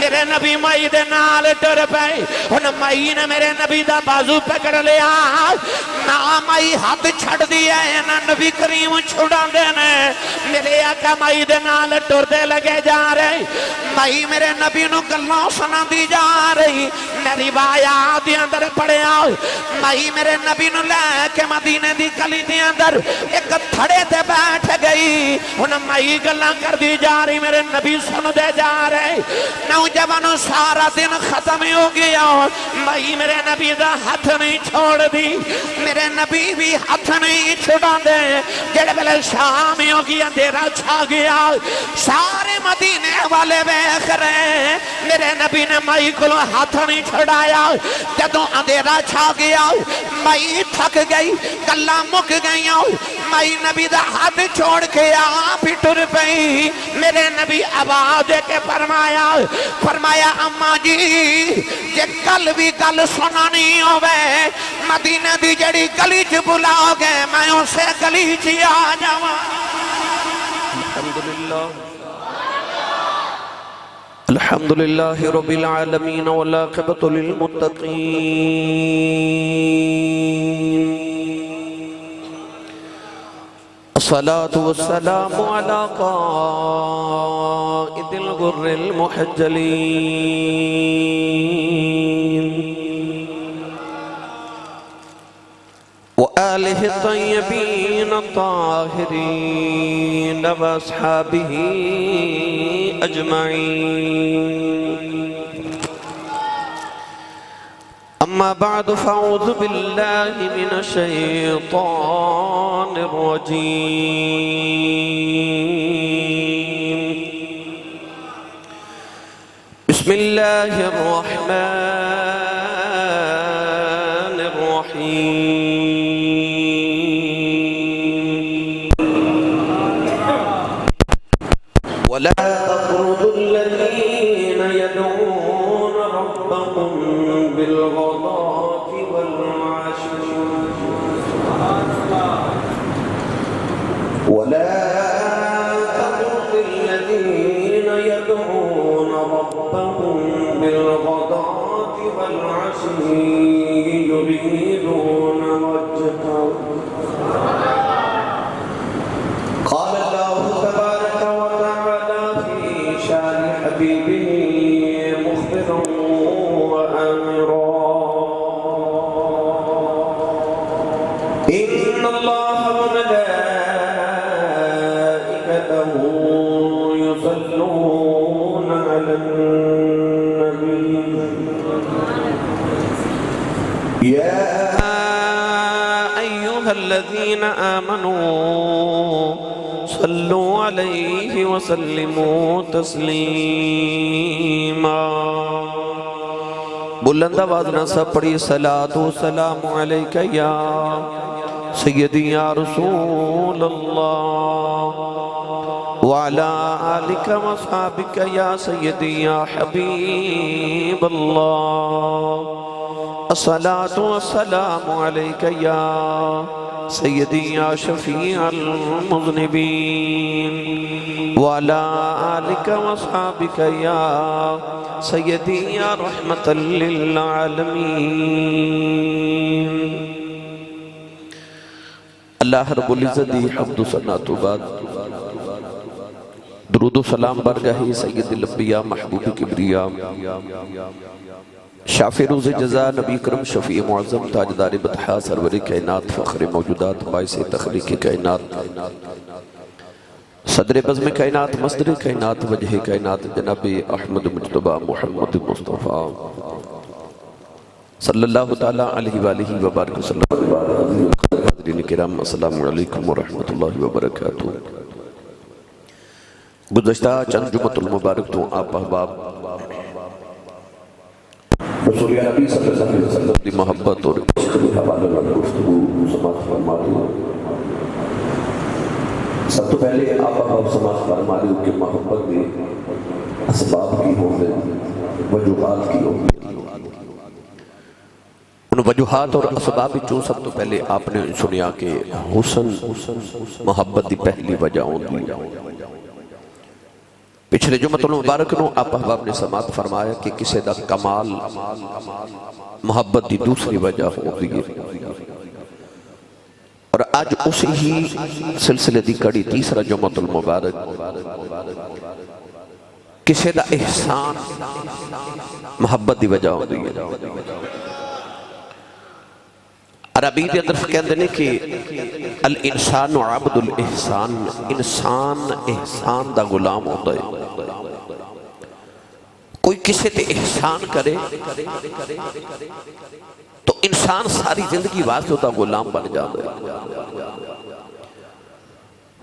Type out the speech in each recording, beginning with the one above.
میرے نبی مائی دے نال ٹر پے ہن مائی نے میرے نبی دا بازو پکڑ لیا نہ مائی ہاتھ چھڑ دیا ہے نہ نبی کریم چھڑا دینے میرے آقا مائی دے نال ٹر دے لگے جا رہے مائی میرے نبی نو گلوں سنا دی جا رہی میری روایات دے اندر پڑے آؤ مائی میرے نبی نو لے کے مدینے دی گلی دے اندر ایک تھڑے تے بیٹھ گئی ہن مائی گلاں کر دی جا رہی میرے نبی سن دے جا رہے نوجوانوں سارا دن ختم ہو گیا مائی میرے نبی دا ہاتھ نہیں چھوڑ دی میرے نبی بھی ہاتھ نہیں چھوڑا دے جڑے بلے شام ہو گیا اندھیرا چھا گیا سارے مدینے والے بیخ رہے میرے نبی نے مائی کو ہاتھ نہیں چھڑایا جدوں اندھیرا چھا گیا مائی تھک گئی گلاں مک گئی مائی نبی دا ہاتھ چھوڑ کے آپ ہی ٹر پئی میرے نبی آواز دے کے فرمایا اماں جی جے کل بھی گل سنانی ہوئے مدینہ دی جڑی گلی چ بلاؤ گے میں اسے گلی چ آ جاواں الحمدللہ رب العالمین والعاقبۃ للمتقین الصلاة والسلام على قائد الغر المحجلين وآله الطيبين الطاهرين وأصحابه أجمعين أما بعد فأعوذ بالله من الشيطان الرجيم بسم الله الرحمن الرحيم ولا تطردوا الذين يدعون ربهم بالغداة والعشي ولا تطرد الذين يدعون ربهم بالغداة والعشي يريدون وجهه قال الله تبارك وتعالى في شان حبيبه مخبرا وآمرا إن الله وملائكته يصلون على النبي يا أيها الذين آمنوا صلوا عليه وسلموا تسليما بلند آواز نہ سب پڑھی صلاۃ و سلام علیک یا سیدی یا رسول اللہ وعلا آلک و صحابک یا سیدی یا حبیب اللہ الصلاة والسلام علیک یا سیدی یا شفیع المذنبین وعلا آلک و صحابک یا سیدی یا رحمت للعالمین اللہ رب العزت دی حمد و ثنا تو بعد درود و سلام برگاہی سید الانبیاء محبوب کبریا شافع روز جزا نبی کرم شفیع معظم تاجدار بطحا سرور کائنات فخر موجودات باعث تخلیق کائنات صدر بزم کائنات مصدر کائنات وجہ کائنات جناب احمد مجتبہ محمد مصطفیٰ صلی اللہ تعالیٰ علیہ وآلہ وبارک وسلم حضرین کرام السلام علیکم ورحمت اللہ وبرکاتہ گزشتہ چند جمعۃ المبارک تو آپ احباب رسول نبی صلی اللہ علیہ وسلم کی محبت اور حوالہ گفتگو سماعت فرماتے ہیں سب تو پہلے آپ سماعت فرماتے ہیں کہ محبت میں اسباب کی ہوں گے وجوہات کی ہوں گے ان وجوہات اور اسباب چوں سب تو پہلے آپ نے سنیا کہ حسن محبت دی پہلی وجہ ہوں گی پچھلے جمعۃ المبارک نو آپ احباب نے سماعت فرمایا کہ کسی دا کمال محبت دی دوسری وجہ ہوتی ہے، اور آج اسی ہی سلسلے دی کڑی تیسرا جمعۃ المبارک کسی دا احسان محبت دی وجہ ہوتی ہے۔ عربی دے اندر کہندے نے کہ الانسان عبد الاحسان، انسان احسان دا غلام ہوتا ہے۔ کوئی کسی تے احسان کرے تو انسان ساری زندگی واسطے دا غلام بن جاتا ہے۔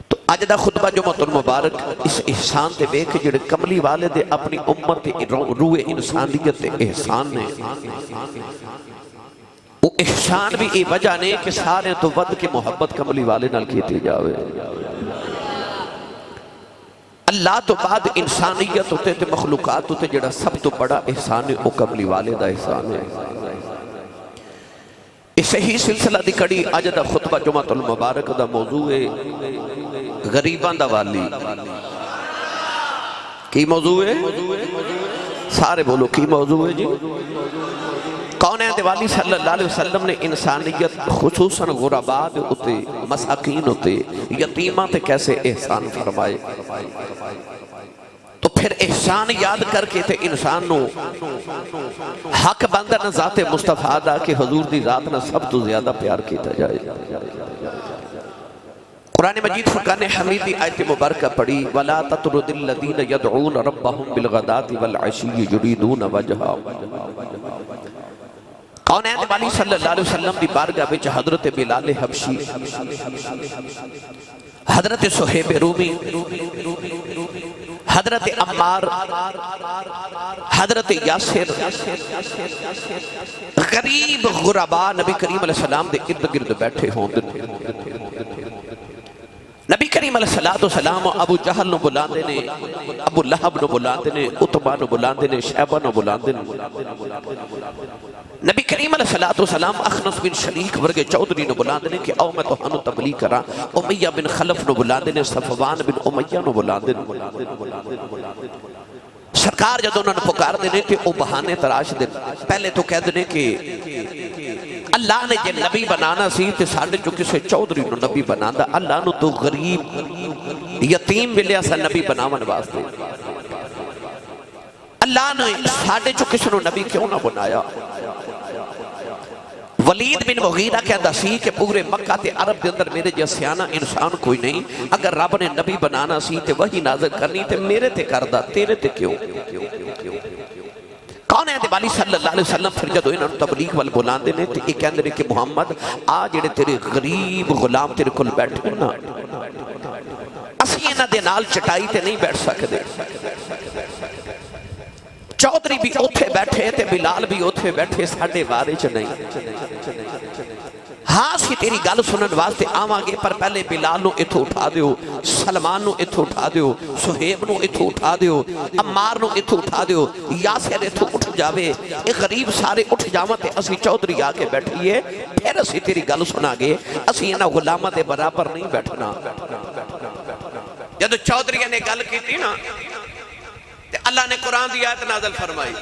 تو اج دا خطبہ جمعۃ المبارک اس احسان تے ویکھ جڑے کملی والے دے اپنی امت تے روح انسانیت تے احسان نے، وہ احسان بھی یہ وجہ نہیں کہ سارے تو ود کے محبت کملی والے نال کیتی جاوے۔ اللہ تو بعد انسانیت ہوتے تے مخلوقات ہوتے جڑا سب تو بڑا احسان ہے وہ کملی والے دا احسان ہے۔ اسے ہی سلسلہ دی کڑی اج دا خطبہ جمعۃ المبارک دا موضوع ہے غریبان دا والی۔ کی موضوع ہے؟ سارے بولو کی موضوع ہے جی؟ کون ہے دیوالی صلی اللہ علیہ وسلم نے انسانیت خصوصاً غرباء دے اتے، مساکین ہوتے، یتیماں تے کیسے احسان فرمائے؟ تو پھر احسان یاد کر کے تے انسان نو حق بندہ نہ ذات مصطفیٰ دا کہ حضور دی ذات نہ سب تو زیادہ پیار کیتا جائے۔ قرآن مجید فرقان حمید دی آیت مبارکہ پڑھی وَلَا تَطْرُدِ الَّذِينَ يَدْعُونَ رَبَّهُمْ بِالْغَدَاةِ وَالْعَشِيِّ يُرِيدُونَ وَجْهَهُ۔ کون ہے والی صلی اللہ علیہ وسلم دی بارگاہ وچ حضرت بلال حبشی، حضرت صہیب رومی، حضرت عمار، حضرت یاسر، غریب غرباء نبی کریم علیہ السلام دے ارد گرد بیٹھے ہوں۔ نبی کریم علیہ السلام ابو جہل نو بلاندے نے، ابو لہب نو بلاندے نے، عتبہ نو بلاندے نے، شیبہ نو بلاندے نے۔ نبی کریم علیہ السلام اخنس بن شریک ورگے چودھری نو بلاندے نے کہ او میں تہانو تبلیغ کراں، امیہ بن خلف نو بلاندے نے، صفوان بن امیہ نو بلاندے نے۔ سرکار جدو انہوں نے پکار دینے کہ او بہانے تراش دے، پہلے تو کہہ دینے کہ اللہ نے جے نبی بنانا سی تے ساڑھے جو کسے چودھری نو نبی بنانا، اللہ نو تو غریب یتیم ملیا سا نبی بناون واسطے۔ اللہ نے ساڑھے جو کسے نو نبی کیوں نہ بنایا؟ ولید بن مغیرہ کہتا سی کہ پورے مکہ تے عرب دے اندر میرے جیسیانہ انسان کوئی نہیں، اگر رب نے نبی بنانا سی تے وہی نازل کرنی تے میرے تے کردہ، تیرے تے کیوں؟ کون ہے دیوالی صلی اللہ علیہ وسلم پھر جدو انہوں نے تبلیغ وال بلاندے نے تے ایک کہندے نے کہ محمد آج جڑے تیرے غریب غلام تیرے کل بیٹھے نا، اسی انہاں دے نال چٹائی تے نہیں بیٹھ سکتے۔ چودھری بھی اتھے بیٹھے تے بلال بھی اتھے بیٹھے، ساڑھے بارے چ نہیں۔ ہاں سی تیری گل سنن واسطے آواں گے، پر پہلے بلال نو اتھو اٹھا دیو، سلمان نو اتھو اٹھا دیو، صہیب نو اتھو اٹھا دیو، عمار نو اتھو اٹھا دیو، یاسر اتھو اٹھ جاوے، ایک غریب سارے اٹھ جاواں تے اسی چودھری آکے بیٹھئیے، پھر اسی تیری گل سنا گے، اسی انہاں غلامہ دے برابر نہیں بیٹھنا۔ جدو چودھری نے گل کی تھی نا، اللہ نے قرآن دی آیت نازل فرمائی۔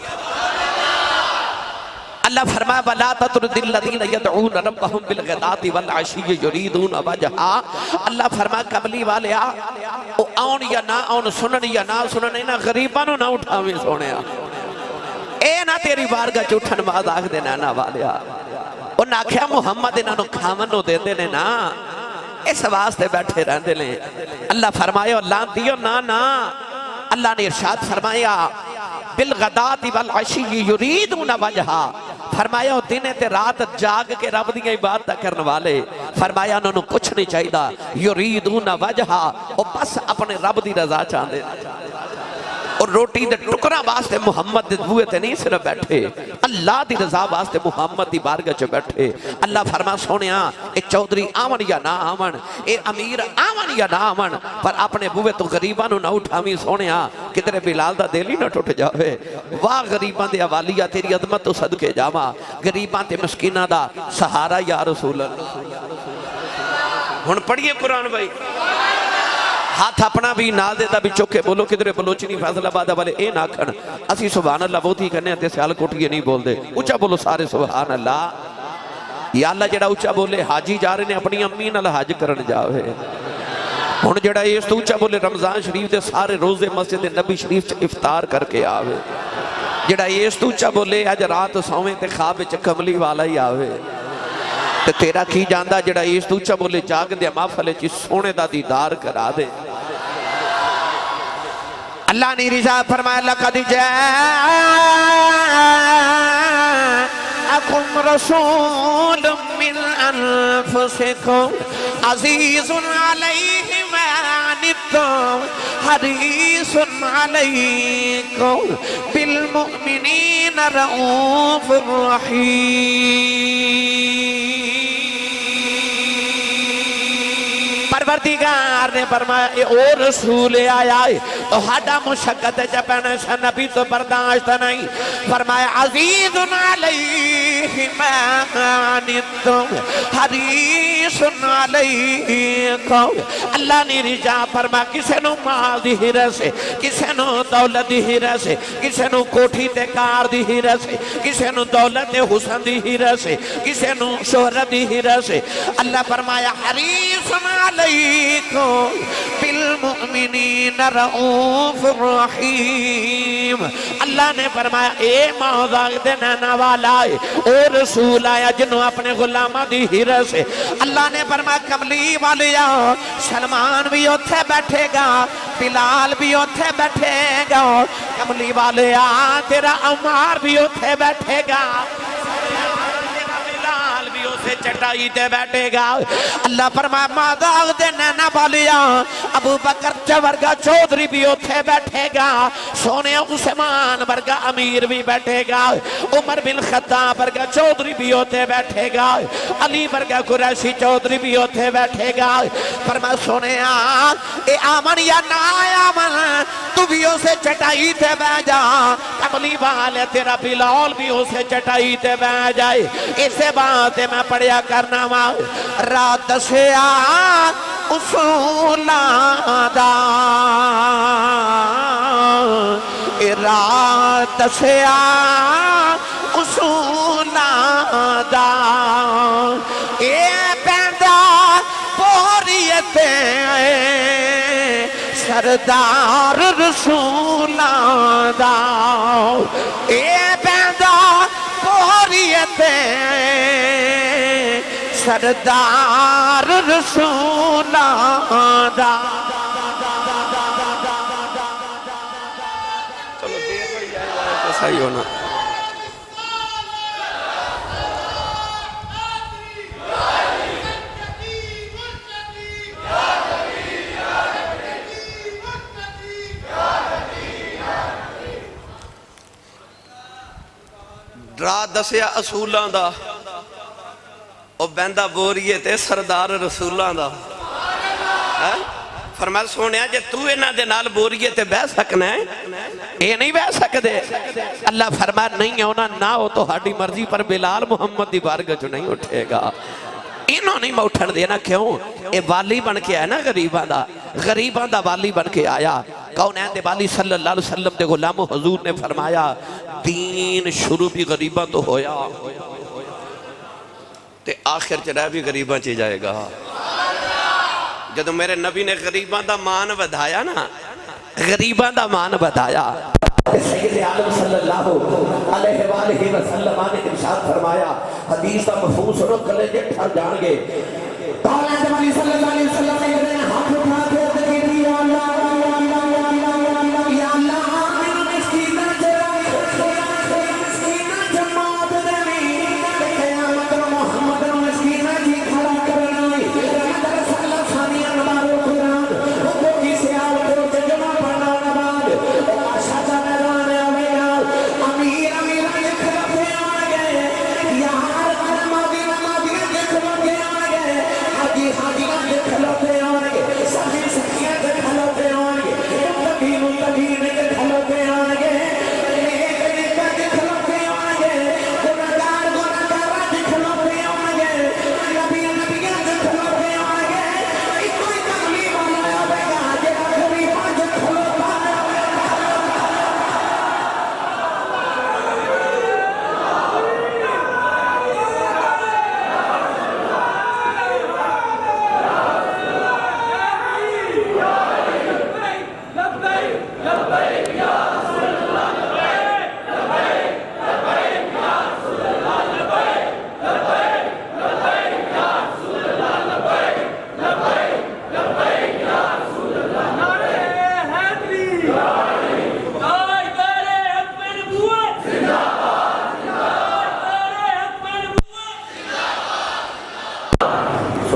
اللہ فرمایا وَلَا تَطْرُدِ الَّذِينَ يَدْعُونَ رَبَّهُمْ بِالْغَدَاةِ وَالْعَشِيِّ يُرِيدُونَ وَجْهَهُ۔ اللہ فرمایا قبلی والے او آن یا نہ آن، سنن یا نہ سنن، اینا غریبانو نہ اٹھاویں سونیا، اے نہ تیری بارگاہ چوٹھن باز آکھ دینا نا والیا، انہاں کیا محمد انہاں نو کھامن نو دے دینے نا، اس واسطے بیٹھے رہندے لیں۔ اللہ فرمایا لان دیو نا نا، اللہ نے ارشاد فرمایا بالغداۃ والعشی یریدون وجہا، فرمایا دن تے رات جاگ کے رب دیاں عبادتاں کرن والے، فرمایا انہوں نے کچھ نہیں چاہیدا، یریدون وجہا، وہ بس اپنے رب دی رضا چاہندے، اور روٹی دے ٹکرا واسطے محمد دے بوئے تے نہیں صرف بیٹھے، اللہ دی رضا واسطے محمد دی بارگاہ چ بیٹھے۔ اللہ فرما سونیا اے چودھری آون یا نہ آون، اے امیر آون یا نہ آون، پر اپنے بوئے تو غریباں نو نہ اٹھاویں سونیا، کدھر بلال دا دل ہی نہ ٹوٹ جاوے۔ واہ غریباں دے حوالیا تیری عظمت تو صدقے جاواں، غریباں تے مسکیناں دا سہارا یا رسول اللہ۔ ہن پڑھیے قرآن بھائی، ہاتھ اپنا بھی نال دے دا بھی چوکے بولو کدھر بلوچنی فیصل آباد والے اے نہ کھن اسی سبحان اللہ بہت ہی کرنے تے سیال کوٹھیے نہیں بول دے اچھا بولو سارے سبحان اللہ یا اللہ جڑا اچھا بولے حاجی جا رہے نے اپنی امی نال حج کرن جاوے ہن جڑا اس تو اچھا بولے رمضان شریف دے سارے روزے مسجد نبی شریف چ افطار کر کے آوے جڑا اس تو اچھا بولے اج رات سویں تے خواب وچ کملی والا ہی آوے تے تیرا کی جاندا جڑا اس تو اچھا بولے جاگ دے محفل وچ سونے دا دیدار کرا دے اللہ نے رضا فرمایا لقد جاءکم رسول من انفسکم عزیز علیہ ما عنتم حریص علیکم بالمؤمنین رؤوف رحیم پروردگار نے فرمایا اے او رسول آیا ہے تو ہڈا مشکت جپنے سے نبی تو برداشت نہیں فرمایا عزیز علیہ ما عنتم حریص علیکم اللہ نے رجا فرمایا کسے نو مال دی رسے کسے نو دولت دی رسے کسے نو کوٹھی تے کار دی رسے کسے نو دولت حسن دی رسے کسے نو شہرت دی رسے اللہ فرمایا حریص علیکم بالمؤمنین رؤوف رحیم اللہ نے فرمایا اے موضاق دینا والا ہے او رسول آیا جنہوں اپنے غلامہ دی ہیرہ سے اللہ نے فرمایا کملی والیا سلمان بھی اتھے بیٹھے گا بلال بھی اتھے بیٹھے گا کملی والیا تیرا عمار بھی اتھے بیٹھے گا سے چٹائی تے بیٹھے گا اللہ فرمایا ماداغ دے نینا بالیا ابو بکر چورگا چودری بھی اتھے بیٹھے گا سونے عثمان برگا امیر بھی بیٹھے گا عمر بن خطاب برگا چودری بھی اتھے بیٹھے گا علی برگا قریشی چودری بھی اتھے بیٹھے گا فرمایا سونے اے آمن یا نا آمن تو بھی اسے چٹائی تے بہ جا کملی والے تیرا بلال بھی اسے چٹائی تے بہ جائے اسے بات میں پڑھیا کرنا ماں رات سے اصولاں دا رات سے اصولاں دا اے پیندہ پوریتیں سردار رسولاں دا اے پیندہ پوریتیں سردار رسولاں دا چلو دیر ہوئی جائے تو صحیح ہونا ڈرا دسیا اصولاں دا او بندہ بوریے تے سردار رسولاں دا فرمایا سونیا جے تو انہاں دے نال بوریے تے بہ سکنا ہے اے نہیں بہ سکدے اللہ فرمایا نہیں ہونا نہ ہو تو ہاڈی مرضی پر بلال محمد دی بارگاہ جو نہیں اٹھے گا انہوں نہیں میں اٹھن دینا کیوں اے والی بن کے آیا نا غریباں دا والی بن کے آیا کون ہے دے والی صلی اللہ علیہ وسلم دے غلام حضور نے فرمایا دین شروع بھی غریباں تو ہویا تے آخر چرہ بھی غریباں چی جائے گا جدو میرے نبی نے غریباں دا مان بدھایا نا غریباں دا مان بدھایا سید عالم صلی اللہ علیہ وآلہ وسلم نے ارشاد فرمایا حدیث دا مفہوم سنو کلے جے ٹھر جان گے قال نبی صلی اللہ علیہ وسلم نے ہاتھ اٹھا کے ذکر یا اللہ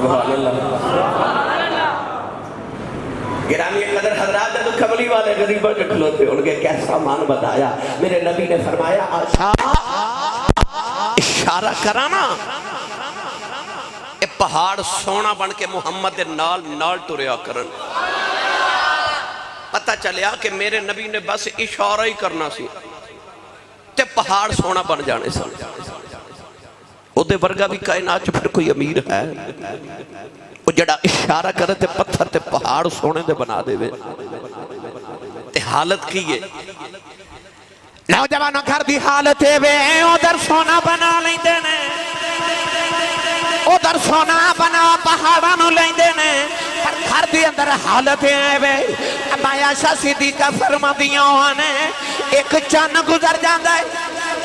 سبحان اللہ۔ گرامی قدر حضرات جب کملی والے غریبوں کے کھلوتے ان کے کیسا مان بتایا، میرے نبی نے فرمایا آشا اشارہ کرانا اے پہاڑ سونا بن کے محمد دے نال نال ٹریا کرن۔ پتہ چلیا کہ میرے نبی نے بس اشارہ ہی کرنا سی تے پہاڑ سونا بن جانے سے۔ او دے ورگا بھی کائنات پھر کوئی امیر ہے وہ جڑا اشارہ کرے تے پتھر تے پہاڑ سونے دے بنا دے وے تے حالت کی ہے نوجوانوں گھر دی حالت ہے وے ادھر سونا بنا لیندے نے ادھر سونا بنا پہاڑاں نو لیندے نے پر گھر دی اندر حالت ہے وے عائشہ صدیقہ فرماندیاں نے ایک چن گزر جاندا ہے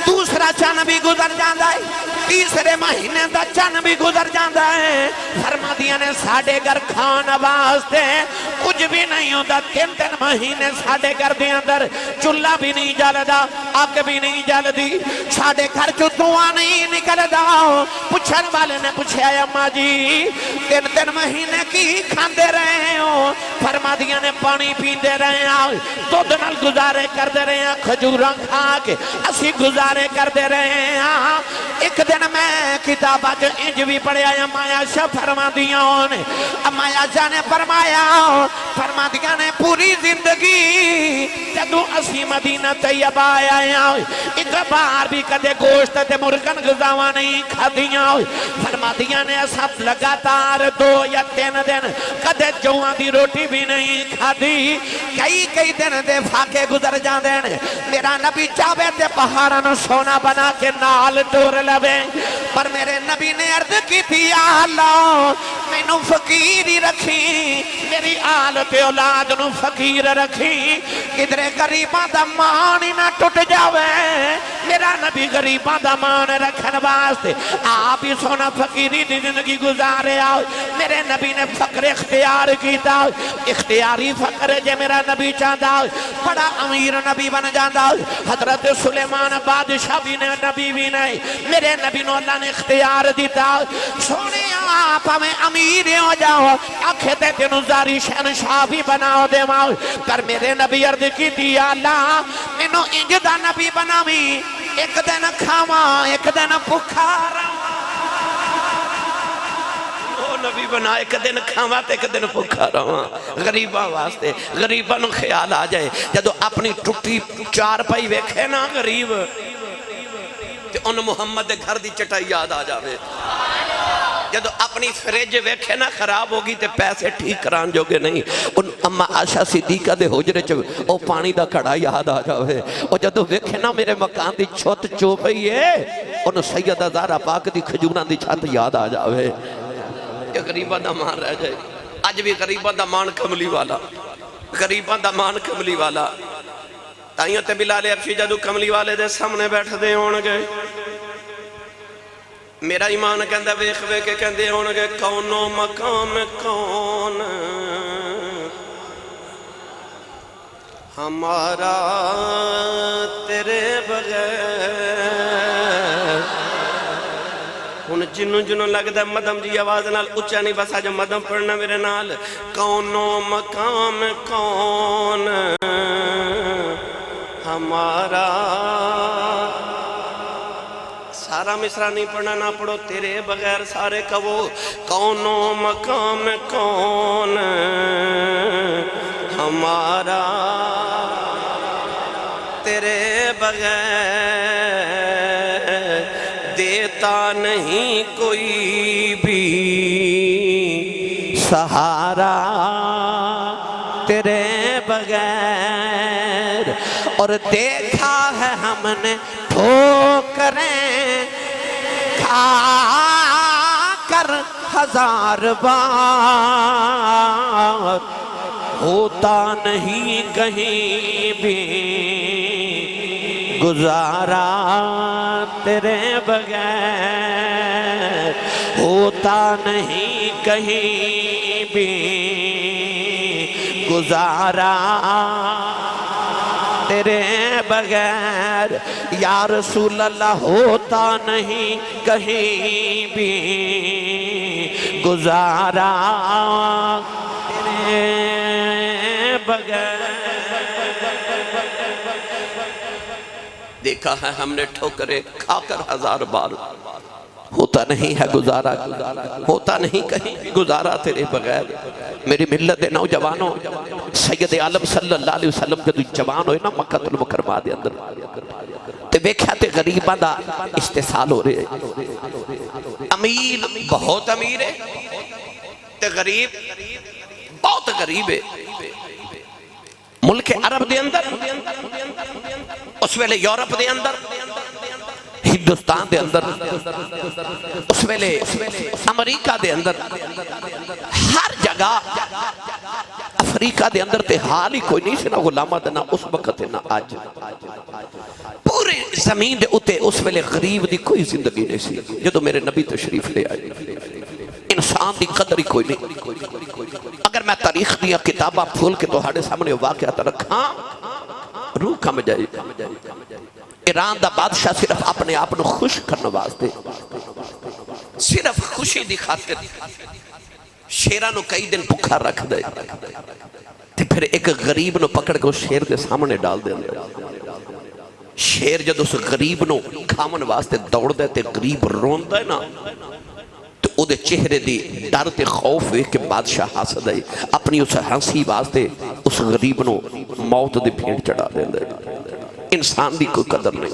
دوسرا چن بھی گزر جاندا ہے تیسرے مہینے دا چن بھی گزر جاندا ہے فرماندیاں نے ساڑھے گھر کھان واسطے کچھ بھی نہیں ہوتا تین مہینے ساڑھے گھر دے اندر چولہا بھی نہیں جلدا آگ بھی نہیں جلدی ساڑھے گھر چو دعا نہیں نکلدا پوچھن والے نے پوچھا اماں جی تین مہینے کی کھاندے رہے ہو فرماندیاں نے پانی پیندے رہے ہیں دودھ نال گزارے کردے رہے ہیں کھجوراں کھا کے اسی گزارے کردے رہے ہیں ایک دن میں کتابہ جو انج بھی پڑھیا اماں عائشہ فرماندیاں نے اماں عائشہ نے فرماندیاں نے پوری زندگی جدو اسی مدینہ طیبہ آیا ایک بار بھی کدے گوشت تے مرغن غذاواں نہیں کھادیاں فرماندیاں نے سب لگاتار 2 یا 3 دن کدے جوان دی روٹی بھی نہیں کھادی کئی دن دے فاقے گزر جاندے ہیں میرا نبی چاہے تے پہاڑاں سونا بنا کے نال ٹور لوے پر میرے نبی نے عرض کی تھی یا اللہ میں نو فقیر ہی رکھی میری آل تے اولاد نو فقیر رکھی کدرے غریباں دا مان ہی نہ ٹوٹ جاوے میرا نبی غریباں دا مان رکھن واسطے آپ ہی سونا فقیری دی زندگی گزارے آؤ میرے نبی نے فقر اختیار کیتا اختیاری فقر جے میرا نبی چاہتا بڑا امیر نبی بن جاندہ حضرت سلیمان بادشاہ بھی نے نبی بھی نہیں میرے نبی نو اللہ نے اختیار دیتا سونے آپ ہمیں امیر ہو جاؤ آنکھیں تے تینو زاری شہنشاہ بھی بناؤ دے ماؤ کر میرے نبی عرض کی دیا اللہ انو انجدہ نبی بناوی ایک دن کھاواں ایک دن پکھارا نبی بنا ایک دن کھاواں تے ایک دن بھوکا رہواں غریباں واسطے غریباں نو خیال آ جائے جدو اپنی ٹوٹی چار پائی ویکھے نا غریب تے ان محمد دے گھر دی چٹائی یاد آ جاوے جدو اپنی فریج ویکھے نا خراب ہوگی تے پیسے ٹھیک کران جو گے نہیں ان اماں عائشہ صدیقہ دے حجرے چو او پانی دا کڑا یاد آ جاوے او جدو ویکھے نا میرے مکان دی چھت چوپئی ہے ان سیدہ زہرا پاک دی کھجوراں دی چھت یاد آ جاوے یہ غریبہ دا مان رہ جائے آج بھی غریبہ دا مان کملی والا غریبہ دا مان کملی والا تائیوں تے بلال حبشی جدو کملی والے دے سامنے بیٹھ دے ہون گے میرا ایمان کہندہ ویخوے کے کہندے ہون گے کونو مقام کون ہمارا تیرے بغیر ان جنوں لگتا مدم جی آواز نال اچھا نہیں بسا جو مدم پڑھنا میرے نال کونو مقام کون ہمارا سارا مصرع نہیں پڑھنا نہ پڑھو تیرے بغیر سارے کہو کونو مقام کون ہمارا تیرے بغیر دیتا نہیں کوئی بھی سہارا تیرے بغیر اور دیکھا ہے ہم نے ٹھوکریں کھا کر 1000 بار ہوتا نہیں کہیں بھی گزارا تیرے بغیر ہوتا نہیں کہیں بھی گزارا تیرے بغیر یا رسول اللہ ہوتا نہیں کہیں بھی گزارا تیرے بغیر۔ دیکھا ہے ہم نے ٹھوکریں کھا کر 1000 بار، ہوتا نہیں ہے گزارا، ہوتا نہیں کہیں گزارا تیرے بغیر۔ میری ملت نوجوانوں، سید عالم صلی اللہ علیہ وسلم جدو جوان ہوئے نا مکہ المکرمہ دے اندر تے ویکھیا تے غریباں دا استحصال ہو رہے، امیر بہت امیر ہے تے غریب بہت غریب ہے۔ ملک عرب دے اندر، اس ویلے یورپ دے اندر، ہندوستان دے اندر، اس ویلے امریکہ دے اندر، ہر جگہ افریقہ دے اندر تے حال ہی کوئی نہیں سی نہ غلامہ نہ اس وقت نہ آج۔ پورے زمین دے اتے اس ویلے غریب دی کوئی زندگی نہیں سی جدو میرے نبی تشریف لے آئے۔ انسان دی قدر ہی کوئی نہیں۔ اگر میں تاریخ دیا کتابہ پھول کے توہاڑے سامنے واقعات رکھاں روح کم جائے۔ ایران دا بادشاہ صرف اپنے آپ کو خوش کرنے واسطے، صرف خوشی دی خاطر شیرانو کئی دن بھکھا رکھ دے تے پھر ایک غریب نو پکڑ کے اس شیر دے سامنے ڈال دے۔ شیر جد اس غریب نو کھامن واسطے دوڑ دے تے غریب رون دے نا تو او دے چہرے دی ڈر تے خوف ہے کہ بادشاہ ہنس دے، اپنی اس ہنسی واسطے اس غریب نو موت دی بھیڑ چڑھا دے دے۔ انسان دی کوئی قدر نہیں۔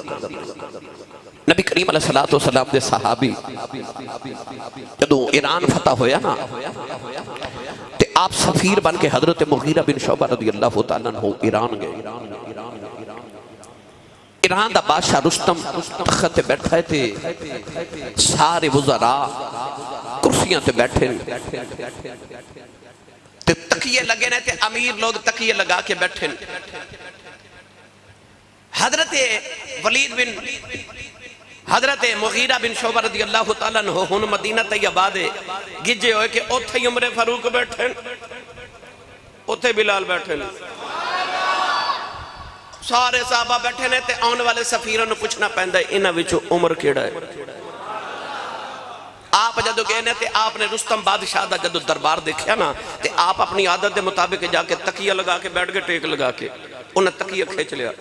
نبی کریم علیہ السلام دے صحابی جدو ایران فتح ہویا نا تے آپ سفیر بن کے حضرت مغیرہ بن شعبہ رضی اللہ تعالیٰ عنہ ایران گئے۔ ایران دا بادشاہ رستم تخت تے بیٹھے تھے، سارے وزراء کرسیاں تے بیٹھے تے تکیے لگے نے تے امیر لوگ تکیے لگا کے بیٹھے۔ حضرت مغیرہ بن شعبہ رضی اللہ تعالیٰ عنہ ہن مدینہ طیبہ دے گجے ہوئے کہ اوتھے عمر فاروق بیٹھے، اوتھے بلال بیٹھے، سارے صحابہ بیٹھے نے تے آن والے سفیروں نے پوچھنا پہندا ہے انہاں وچوں عمر کیڑا ہے۔ آپ جدو گئے نے تے آپ نے رستم بادشاہ دا جدو دربار دیکھیا نا تے آپ اپنی عادت دے مطابق جا کے تکیہ لگا کے بیٹھ کے ٹیک لگا کے انہیں تکیہ کھینچ لیا۔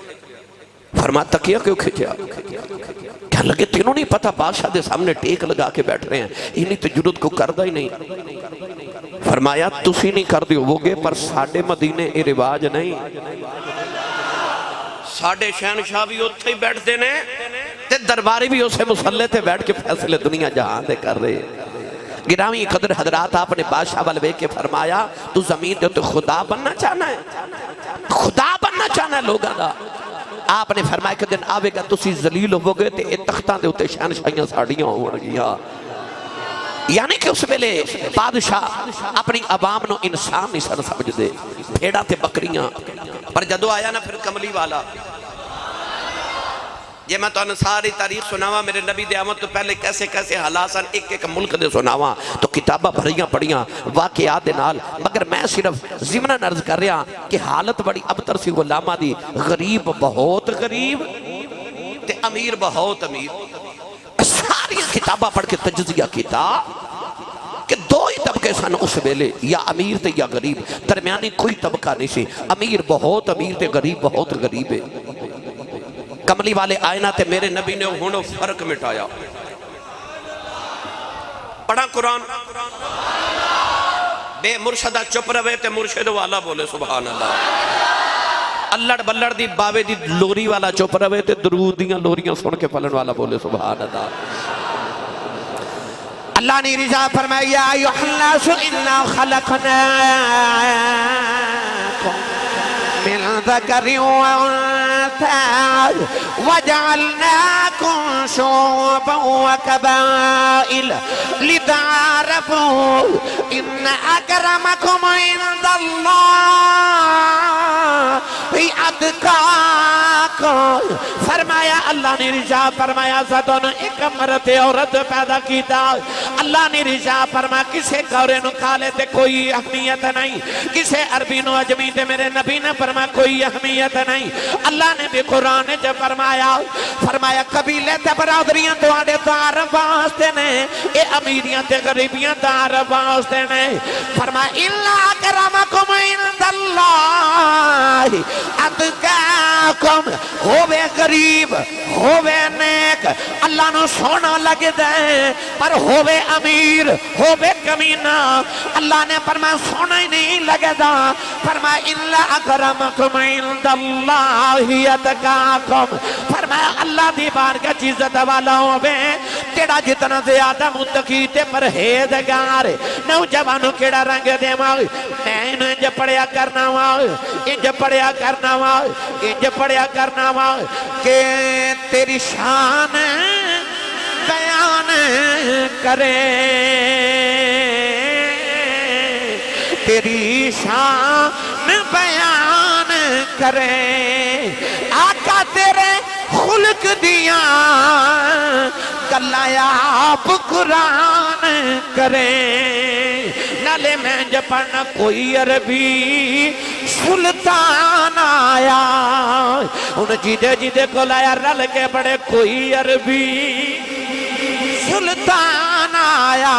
فرمایا تکیہ کیوں کھینچیا؟ کہنے لگے تینوں نہیں پتا بادشاہ دے سامنے ٹیک لگا کے بیٹھ رہے ہیں، انہی تجرد کو کردہ ہی نہیں۔ فرمایا تسی نہیں کر دیو گے پر ساڑھے مدینے اے رواج نہیں، ساڑھے شہنشاہ بھی اتھے ہی بیٹھ دینے تے درباری بھی اسے مسلح تے بیٹھ کے فیصلے دنیا جہاں دے کر رہے۔ گرامی قدر حضرات آپ نے بادشاہ والوے کے فرمایا تو زمین دے تو خدا بننا چاہنا ہے، خدا بننا چاہنا ہے لوگاں دا۔ آپ نے فرمایا کہ دن آوے گا تسی ذلیل ہو گئے تے تختاں دے ہوتے شہنشاہیاں ساڑیاں ہو گیا۔ یعنی کہ اس ویلے بادشاہ اپنی عوام نو انسان نہیں سن سمجھ دے، بھیڑا تے بکریاں۔ پر جدو آیا نا پھر کملی والا، یہ میں تو ساری تاریخ سناوا میرے نبی دے آمد تو پہلے کیسے کیسے حالاسان ایک ایک ملک دے سناوا تو کتابہ بھریاں پڑیاں واقعات دے نال، مگر میں صرف ضمناً عرض کر رہا کہ حالت بڑی ابتر سی غلامہ دی، غریب بہت غریب تے امیر بہت امیر۔ ساری کتابہ پڑھ کے تجزیہ کیتا کہ دو ہی طبقے سن اس ویلے، یا امیر تے یا غریب، درمیانی کوئی طبقہ نہیں سی، امیر بہت امیر تے غریب بہت غریب ہے۔ کملی والے آئینہ تے میرے نبی نے ہونو فرق مٹایا۔ پڑھا قرآن، بے مرشدہ چپ روے تے مرشد والا بولے سبحان اللہ۔ اللڑ بلڑ دی باوے دی لوری والا چپ روے تے درود دیاں لوریاں سن کے پلن والا بولے سبحان اللہ۔ اللہ نے رضا فرمایا یا ایھا الناس انا خلقناکم من ذکر وانثى وجعلناكم شعوبا وقبائل لتعارفوا ان اکرمکم عند اللہ اتقاکم۔ فرمایا اللہ نے رضا فرمایا ستون ایک مرد عورت پیدا کیتا، اللہ نے رضا فرما کسے گورے نو کالے تے کوئی اہمیت نہیں کسے عربی نو اجمی تے میرے نبی نے فرما کوئی اہمیت نہیں اللہ نے بھی قرآن جو فرمایا قبیلے تے برادریاں تواڈے دار واسطے نے اے امیریاں تے غریبیاں دار واسطے نے فرمایا الا کرمکم عند اللہ اتقاکم ہووے غریب ہووے نیک اللہ نو سونا لگ دے پر ہووے امیر ہووے کمینہ اللہ نے فرمایا سونا ہی نہیں لگدا فرمایا الا اکرمکم عند اللہ اتقاکم فرمایا اللہ دی بارگاہ عزت والا ہووے تیڑا جتنا زیادہ متقی تے پرہیزگار نوجوانوں کیڑا رنگ دے ماں میں انج پڑھیا کرنا وا انج پڑھیا کرنا وا انج پڑھیا کرنا وا کہ تیری شان بیان کرے تیری شان بیان کرے آقا تیرے خلق دیاں گلہ آپ قرآن کریں نالے میں جب پڑھنا کوئی عربی سلطان آیا ان جیدے کو لایا رل کے بڑے کوئی عربی سلطان آیا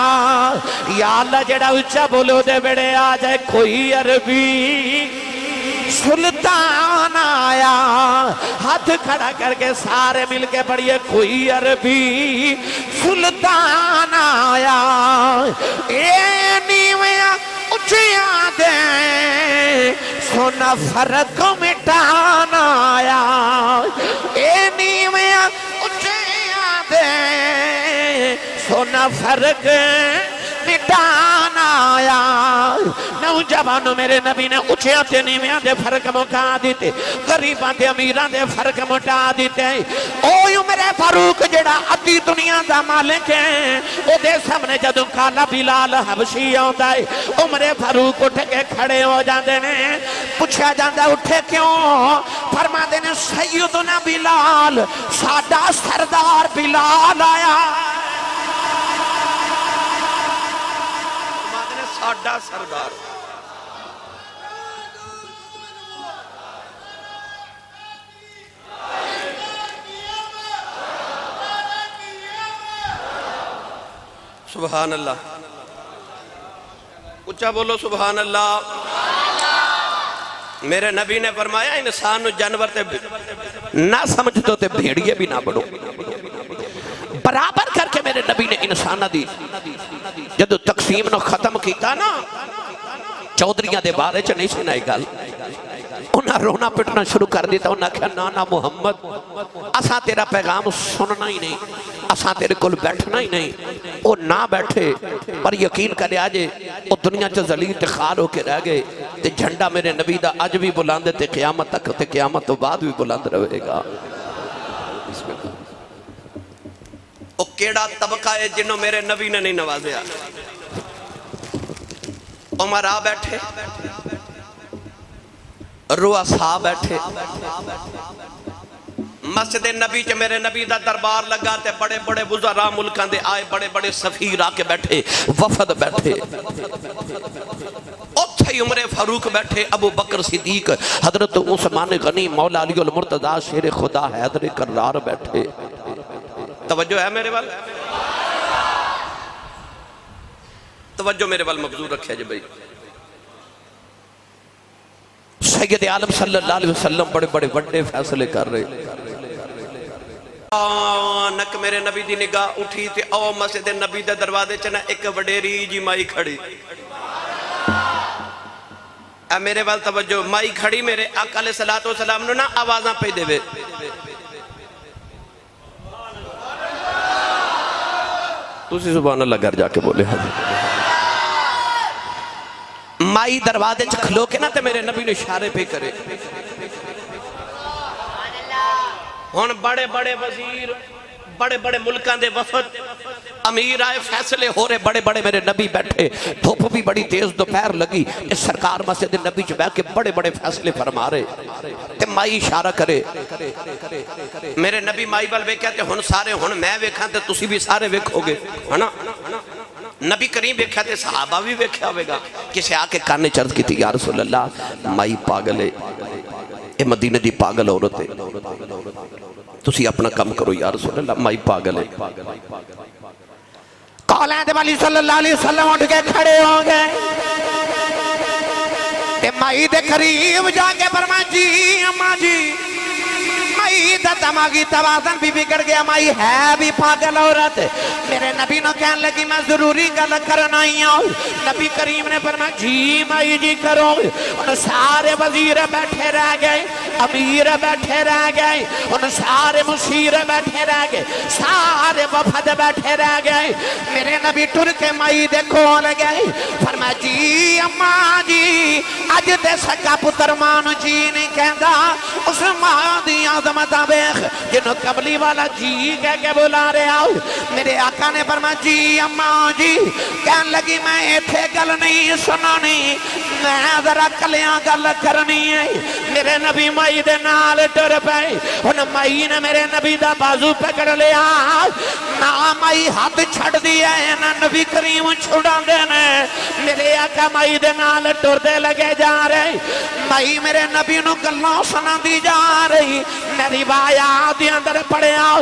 یا اللہ جڑا اچھا بولو دے بڑے آ جائے کوئی عربی سلطان آیا ہاتھ کھڑا کر کے سارے مل کے پڑھئے کوئی عربی سلطان آیا اے نیویاں اچھیاں دے سونا فرق مٹانا آیا اے نیویاں اچھیاں دے سونا فرق مٹانا آیا نوجوانوں میرے نبی نے اچھیاں تے نیویاں دے فرق مکا دیتے غریباں تے امیراں دے فرق مٹا دیتے اوہ عمر فاروق جڑا ادھی دنیا دا مالک ہے او دے سامنے جدوں کالا بلال حبشی آندا ہے عمر فاروق اٹھ کے کھڑے ہو جاندے نے پوچھا جاندا اٹھے کیوں فرما دے نے سیدنا بلال ساڈا سردار بلال آیا ساڈا سردار سبحان اللہ اچھا بولو سبحان اللہ میرے نبی نے فرمایا انسان جانور تے نہ سمجھتو تے بھیڑیے بھی نہ بڑھو برابر کر کے میرے نبی نے انسانہ دی جدو تقسیم نو ختم کیتا نا چودریاں دے بارے چ نہیں سنائی گل انہاں رونا پٹنا شروع کر دیتا انہاں کہا نانا محمد اساں تیرا پیغام سننا ہی نہیں اساں تیرے کل بیٹھنا ہی نہیں وہ نہ بیٹھے پر یقین کرے آجے وہ دنیا چا ذلیل تے خار ہو کے رہ گئے تے جھنڈا میرے نبی دا آج بھی بلاندے تے قیامت تک تے قیامت تو بعد بھی بلاند رہے گا وہ کیڑا طبقہ ہے جنہوں میرے نبی نے نہیں نوازیا عمرہ بیٹھے رؤساء بیٹھے مسجد نبی چ میرے نبی دا دربار لگا تے بڑے بڑے وزراء ملکان دے آئے بڑے بڑے سفیر آ کے بیٹھے وفد بیٹھے اتھے عمر فاروق بیٹھے ابو بکر صدیق حضرت عثمان غنی مولا علی المرتضی شیر خدا حیدر کرار بیٹھے توجہ ہے میرے وال توجہ میرے وال مبزور رکھے جی بھئی سید عالم صلی اللہ علیہ وسلم بڑے بڑے وڈے فیصلے کر رہے نک میرے نبی دی نگاہ اٹھی تے او مسجد نبی دے دروازے چنا ایک وڈیری جی مائی کھڑی اے میرے وال توجہ مائی کھڑی میرے آقا علیہ السلام نے نا آوازاں پہ دے وے تُسی سبحان اللہ گھر جا کے بولے مائی دروازے کھلو کے نا تے میرے نبی نے اشارے پہ کرے ہون بڑے بڑے وزیر بڑے بڑے ملکان دے وفد امیر آئے فیصلے ہو رہے بڑے بڑے میرے نبی بیٹھے دھوپ بھی بڑی تیز دوپہر لگی اس سرکار مسجد نبی چ بیٹھ کے بڑے بڑے فیصلے فرما رہے تے مائی اشارہ کرے میرے نبی مائی بل ویکھیا تے ہن سارے ہن میں ویکھاں تے تسی بھی سارے ویکھو گے ہے نا نبی کریم ویکھیا تے صحابہ بھی ویکھیا ہوئے گا. کسے آکے کانے چرد کی تھی یا رسول اللہ مائی پاگل ہے اے مدینہ دی پاگل عورت ہے تسی اپنا کم کرو یا رسول اللہ مائی پاگل ہے. قولین والی صلی اللہ علیہ وسلم اٹھ کے کھڑے ہوں گے تے مائی دے قریب جا کے فرمایا جی اماں جی مائی دا دماغی توازن بھی بگڑ گیا مائی ہے بھی پاگل عورت. میرے نبی نے کہنے لگی میں ضروری گل کرنا ہی ہوں. نبی کریم نے فرمایا جی مائی جی کرو. ان سارے وزیر بیٹھے رہ گئے امیر بیٹھے رہ گئے ان سارے مشیر بیٹھے رہ گئے سارے وفد بیٹھے رہ گئے. میرے نبی ٹر کے مائی دے کول گئے فرمایا جی اماں جی اج تے سکا پتر مانو جی نہیں کہندا اس ماں دی عظمت بیخ جنہوں قبلی والا جی کہہ کے بلا رہے آؤ. میرے آقا نے فرمایا جی اماں جی کہن لگی میں ایتھے گل نہیں سنانی میں ذرا کلیاں گل کرنی ہے. میرے نبی مائی دے نال ٹر پئے ان مائی نے میرے نبی دا بازو پکڑ لیا نہ مائی ہاتھ چھڑ دیا ہے نہ نبی کریم چھڑا دینے. میرے آقا مائی دے نال ٹر دے لگے جا رہے مائی میرے نبی نو گلوں سنا دی جا رہی. میری روایات دے اندر پڑے آؤ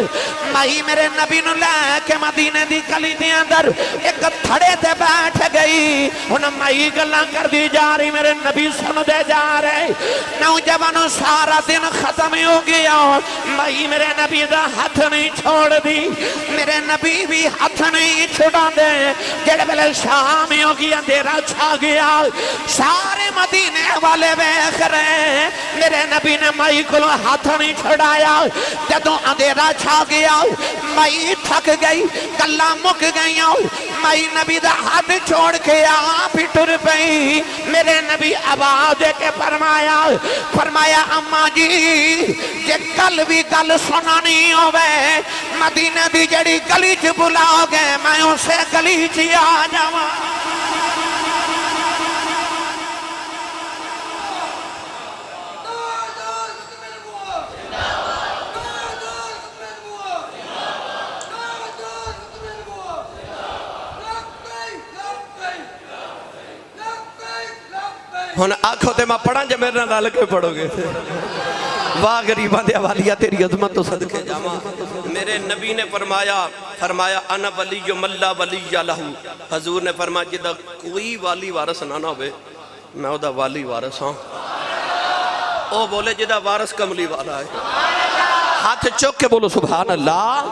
مائی میرے نبی نو لے کے مدینے دی گلی دے اندر ایک تھڑے تے بیٹھ گئی ان مائی گلاں کر دی جا رہی میرے نبی سن دے جا رہے. نوجوانوں سارا دن ختم ہو گیا مائی میرے نبی دا ہاتھ نہیں چھوڑ دی میرے نبی بھی ہاتھ نہیں چھڑا دے. جڑے بلے شام ہو گیا اندھیرا چھا گیا سارے مدینے والے بیخ رہے میرے نبی نے مائی کو ہاتھ نہیں چھڑایا. جدوں اندھیرا چھا گیا مائی تھک گئی گلاں مک گئی مائی نبی دا ہاتھ چھوڑ کے آپ ہی ٹر پئی. میرے نبی آواز دے کے فرمایا اماں جی جے کل بھی گل سنانی ہوئے مدینہ دی جڑی گلی چ بلاؤ گے میں اسے گلی چ آ جاواں. ہن آنکھوں تے میں پڑھاں جے میرے نال رل کے پڑھو گے. واہ غریباں دے حوالیہ تیری عظمت تو صدقے جاواں. میرے نبی نے فرمایا انا ولی من لا ولی لہو. حضور نے فرمایا جدا کوئی والی وارث نہ ہوئے میں او دا والی وارث ہاں. او بولے جدا وارث کملی والا ہے ہاتھ چوک کے بولو سبحان اللہ.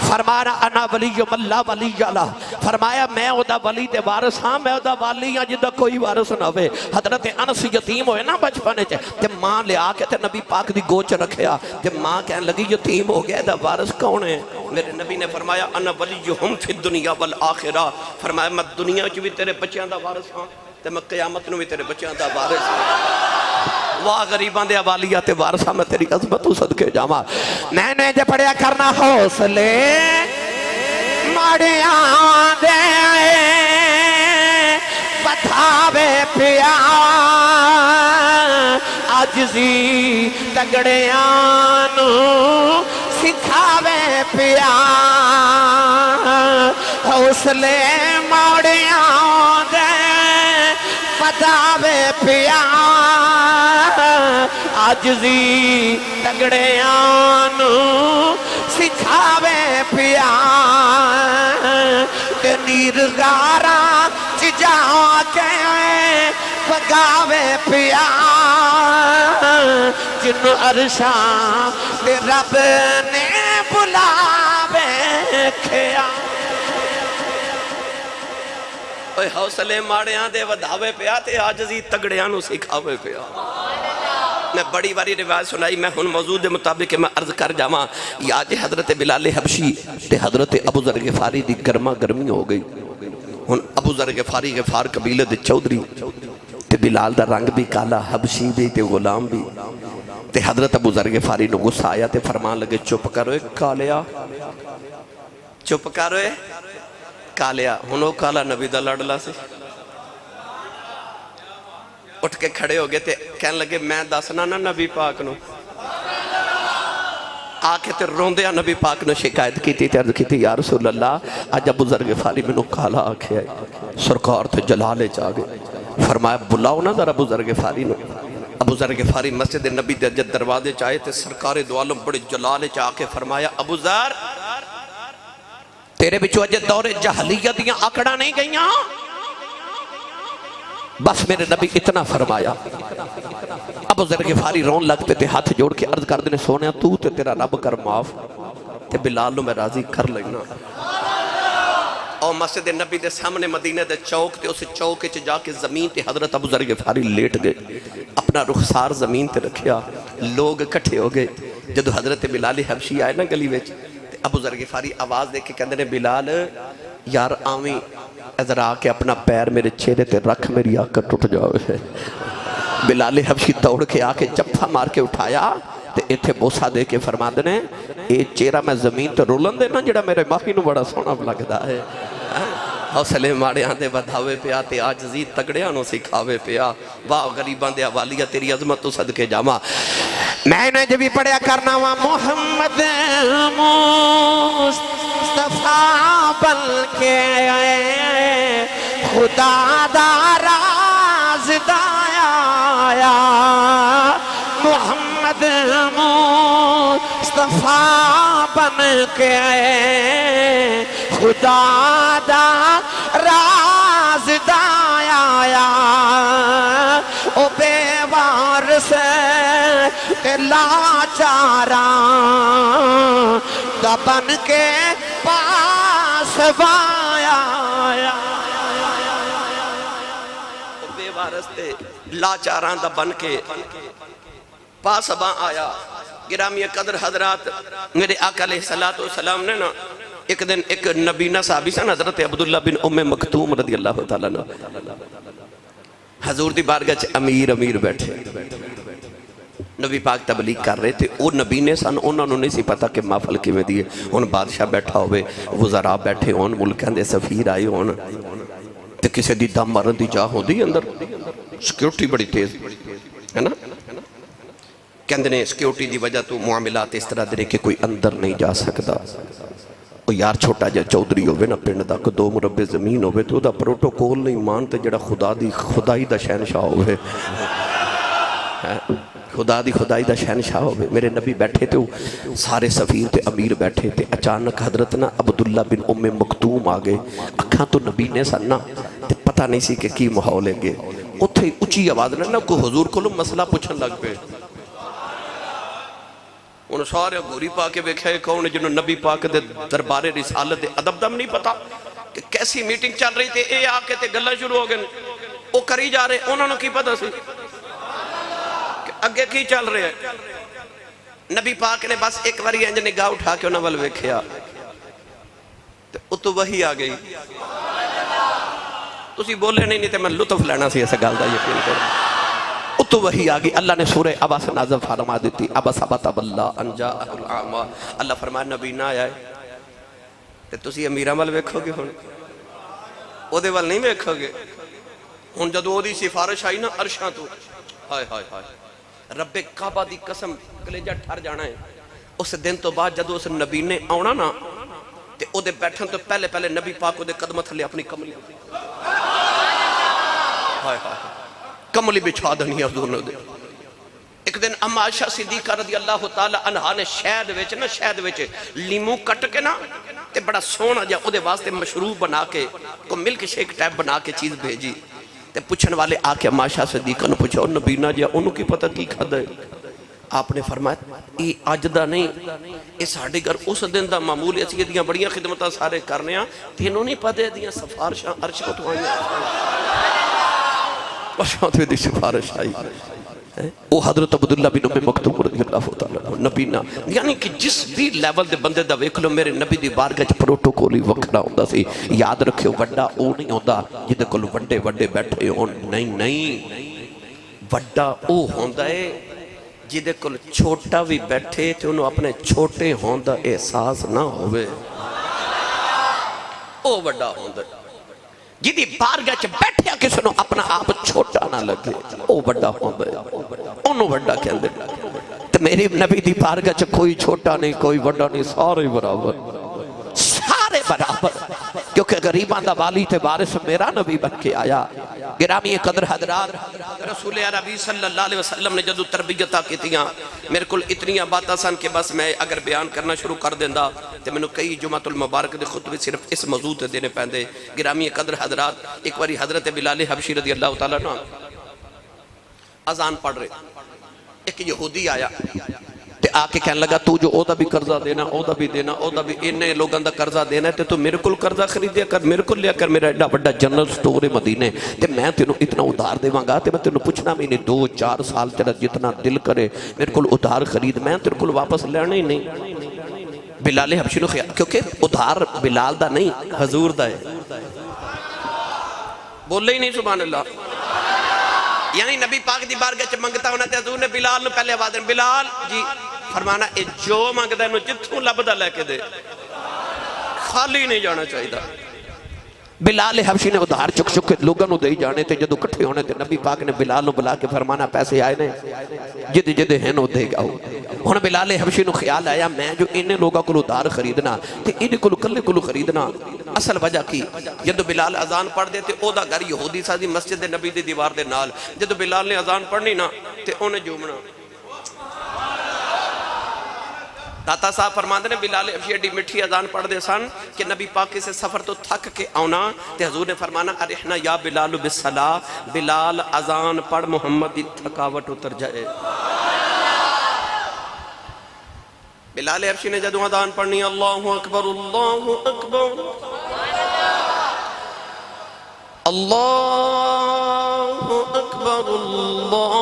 فرمایا انا ولی من لا ولی لہ. فرمایا میں او دا ولی تے وارث ہاں میں او دا والی ہاں جدا کوئی وارث نہ ہوئے. حضرت انس یتیم ہوئے نا بچپنے چ تے ماں لے آ کے تے نبی پاک دی گود چ رکھیا تے ماں کہن لگی یتیم ہو گیا دا وارث کون ہے. میرے نبی نے فرمایا انا ولیہم فی الدنیا والآخرہ. فرمایا میں دنیا وچ بھی تیرے بچیاں دا وارث ہاں تے میں قیامت نو بھی تیرے بچیاں دا وارث ہاں. واہ غریبان دے حوالیہ تے وارثہ میں تیری عظمت تو صدقے جاواں. میں نے جے پڑھیا کرنا حوصلے ماڑیاں دے بتاوے پیا عاجزی تگڑیاں نو سکھاوے پیا. حوصلے ماڑیاں دے بتاوے پیا عاجزی تگڑیاں نو سکھاوے پیا. کہ نیر غاراں چ جا کے پگاوے پیا جن عرشاں تے رب نے بلاوے کھیا. اوے حوصلے ماڑیاں دے ودھاوے پیا تے عاجزی تگڑیاں نو سکھاوے پیا. میں بڑی باری روایت سنائی میں ہن موضوع دے مطابق میں عرض کر جاواں یا جے حضرت بلال حبشی تے حضرت ابو ذر غفاری دی گرما گرمی ہو گئی. ہن ابو ذر غفار قبیلے دے چودھری تے بلال دا رنگ بھی کالا حبشی بھی تے غلام بھی تے حضرت ابو ذر غفاری نو غصہ آیا تے فرمان لگے چپ کرو کالیا چپ کرو کالیا. ہن او کالا نبی دا لڑلا سی اٹھ کے کھڑے ہو گئے تے کہنے لگے میں دسنا نا نبی پاک نو آ کے تے روندیا نبی پاک نے شکایت کی تھی عرض کی تھی یا رسول اللہ اج ابو ذر غفاری میں نو کالا آکھیا ہے سرکار تے جلالے چاہ گئے فرمایا بلاؤ نا ذرا ابو ذر غفاری نو ابو ذر غفاری مسجد نبی دے جد دروازے چاہے تے سرکار دو عالم بڑے جلالے چاہ کے فرمایا ابو ذر تیرے بچو اجے دور جہلیت دیاں آکڑا نہیں گئیاں بس میرے نبی اتنا فرمایا ابو ذر غفاری رون لگتے تھے ہاتھ جوڑ کے عرض کر دینے سونے تو تے تیرا رب کر معاف تے بلال نو میں راضی کر لینا اور مسجد نبی دے سامنے مدینہ دے چوک تے اسے چوک چ جا کے زمین تے حضرت ابو ذر غفاری لیٹ گئے اپنا رخسار زمین تے رکھیا لوگ اکٹھے ہو گئے جدو حضرت بلال حبشی آئے نا گلی وچ تے ابو ذر غفاری آواز دے کے کہندے نے بلال یار آویں ادھر آ کے اپنا پیر میرے چہرے تے رکھ میری آنکھ ٹوٹ جاوے بلال حبشی دوڑ کے آ کے جپھا مار کے اٹھایا تے ایتھے بوسا دے کے فرما دینے اے چہرہ میں زمین تے رولن دینا جڑا میرے ماہی نو بڑا سونا لگدا ہے حوصلے ماڑے آندے بدھاوے پیا تے عاجزی تگڑیاں نو سکھاوے پیا واہ غریباں دے حوالیا تیری عظمت تو صدقے جاواں میں نے جب بھی پڑھیا کرنا وا محمد مصطفیٰ بن کے خدا دا رازدار آیا محمد مصطفیٰ بن کے خدا دا رازدار آیا او بے وارث لاچاراں دا بن کے پاس وایا بے وارث تے لاچاراں دا بن کے پاس با آیا گرامی قدر حضرات میرے آقا علیہ السلام نے نا ایک دن ایک نبینہ صحابی سن حضرت عبداللہ بن ام مکتوم رضی اللہ تعالیٰ عنہ حضور دی بارگاہ امیر بیٹھے نبی پاک تبلیغ کر رہے تھے وہ نبینے سن انہوں نے نہیں سی پتا کہ محفل کی میں دیئے ان بادشاہ بیٹھا ہوئے وزراء بیٹھے ہون ملکان دے سفیر آئے ہون تے کسے دی دم مرن دی جاہ ہوں دی اندر سیکیورٹی بڑی تیز ہے نا کہندے نے سیکیورٹی دی وجہ تو معاملات اس طرح دے کہ کوئی اندر نہیں جا سکتا وہ یار چھوٹا جا چودری ہوئے نا پنڈ دا کو 2 مربع زمین ہوئے تو دا پروٹوکول نہیں مانتے جڑا خدائی دا شہنشاہ ہوئے خدائی دا شہنشاہ ہوئے میرے نبی بیٹھے تھے سارے سفیر تے امیر بیٹھے تھے اچانک حضرت نا عبداللہ بن ام مکتوم آگے اکھاں تو نبی نے سننا تے پتہ نہیں سی کہ کی محول ہے گے اتھے اچھی آواز نہ کو حضور کو مسئلہ پوچھن لگ پہ انہوں سارے گوری پا کے بیکھے کون جنہوں نبی پاک دے دربار رسالت دے ادب دم نہیں پتا کہ کیسی میٹنگ چل رہی تھے اے آکے تے گلہ شروع ہو گئے وہ کری جا رہے انہوں نے کی پتا سی کہ اگے کی چل رہے ہیں نبی پاک نے بس ایک باری انج نگاہ اٹھا کے انہوں نے بیکھیا تو وہی آ گئی تسی بولے نہیں تے میں لطف لینا سی ایسا گال دا یقین کرو تو وہی آگئی اللہ نے سورہ عبا سے نازل فرما دیتی عبا ثبت اللہ انجا العاما اللہ فرمائے نبی نہ آئے تے تسی امیر عمل ویکھو گے ہون او دے وال نہیں ویکھو گے ہون جدو او دی سفارش آئی نا عرشاں تو ہائے ہائے ہائے رب کعبہ دی قسم کلیجہ ٹھر جانا ہے اس دن تو بعد جدو اس نبی نے آونا نا تے او دے بیٹھن تو پہلے نبی پاک او دے قدمہ تھلے اپنی کملی ہائے ہائے کملی بچھا دنی حضور نے دے ایک دن اما عائشہ صدیقہ رضی اللہ تعالی عنہ نے شہد وچ لیمو کٹ کے نا تے بڑا سونا جا او دے واسطے مشروب بنا کے کو ملک شیک ٹائپ بنا کے چیز بھیجی تے پوچھن والے آ کے اما عائشہ صدیقہ نے پوچھا او نبینا جا انہوں کی پتہ کی کھدا ہے آپ نے فرمایا یہ اج دا نہیں یہ ساڈے گھر اس دن دا معمول اسی دیاں بڑیاں خدمتاں سارے کرنے ہاں تینوں نہیں پتہ دیاں سفارشاں عرش کو تو آئیاں وشاہت دی سفارش آئی وہ حضرت عبداللہ بن ام مکتوم رضی اللہ تعالیٰ نبینا یعنی کہ جس بھی لیول دے بندے دا ویکھ لو میرے نبی دی بارگاہ چ پروٹوکول وکھرا ہوندا سی یاد رکھیو وڈا او نہیں ہوندا جدے کول وڈے بیٹھے ہون نہیں وڈا او ہوندا ہے جدے کول چھوٹا بھی بیٹھے تے انہوں اپنے چھوٹے ہوندا احساس نہ ہوئے او وڈا ہوندا ہے جدی بارگاہ چ بیٹھیا کسی نو اپنا آپ چھوٹا نہ لگے او بڑا ہوندا ہے انہوں بڑا کہندے تو میری نبی دی بارگاہ چ کوئی چھوٹا نہیں کوئی بڑا نہیں، سارے برابر، سارے برابر، کیونکہ غریباں دا والی تے وارث میرا نبی بن کے آیا۔ گرامی قدر حضرات، رسول عربی صلی اللہ علیہ وسلم نے جدو تربیتاں کیتیاں، میرے کل اتنی باتاں سن کہ بس میں اگر بیان کرنا شروع کر دیندہ تو میں نے کئی جمعۃ المبارک دے خطبے صرف اس موضوع تے دینے پہندے۔ گرامی قدر حضرات، ایک باری حضرت بلال حبشی رضی اللہ تعالیٰ عنہ اذان پڑھ رہے، ایک یہودی آیا تے آ کے کہنے لگا تو جو او دا بھی قرضہ دینا، او دا بھی دینا، او دا بھی انہیں لوگاں دا قرضہ دینا ہے تو میرے کل قرضہ خریدیا کر، میرے کل لیا کر، میرا ایڈا بڑا جنرل سٹور ہے مدینے تے میں تینوں اتنا ادھار دے مانگا تے میں تینوں پوچھنا بھی نہیں، 2-4 سال تیرا جتنا دل کرے میرے کل ادھار خرید، میں تیرے کل واپس لینا ہی نہیں۔ بلال حبشی نے خیال، کیونکہ ادھار بلال دا نہیں حضور دا ہے، بولے ہی نہیں سبحان اللہ، یعنی نبی پاک دی بارگاہ چ منگتا ہونا تے حضور نے بلال نے پہلے آواز دیں، بلال جی، فرمانا اے جو منگتا ہے انہوں جتوں لبدا لے کے دے، خالی نہیں جانا چاہیے دا۔ بلال حبشی نے ادھار چک چک کے لوگوں نے دے جانے تے جدو کٹھے ہونے تے نبی پاک نے بلال نے بلا کے فرمانا پیسے آئے نے جدے جدے ہیں نو دے گا ہوں بلال حبشی نے خیال آیا میں جو انہیں لوگوں کو ادھار خریدنا تے انہیں کو کلے کو خریدنا، اصل وجہ کی جدو بلال اذان پڑھ دے تے او دا گھر یہودی سا دی مسجد نبی دی دیوار دے نال، جدو بلال نے اذان پڑھنی نا تے انہیں جومنا۔ داتا صاحب فرماندے نے بلال حبشی ایڈی مٹھی اذان پڑھ دے سن کہ نبی پاک سے سفر تو تھک کے آنا تے حضور نے فرمانا ارحنا یا بلال بالصلاة، بلال اذان پڑھ محمد دی تھکاوٹ اتر جائے۔ بلال حبشی نے جدو اذان پڑھنی اللہ اکبر اللہ اکبر اللہ اکبر اللہ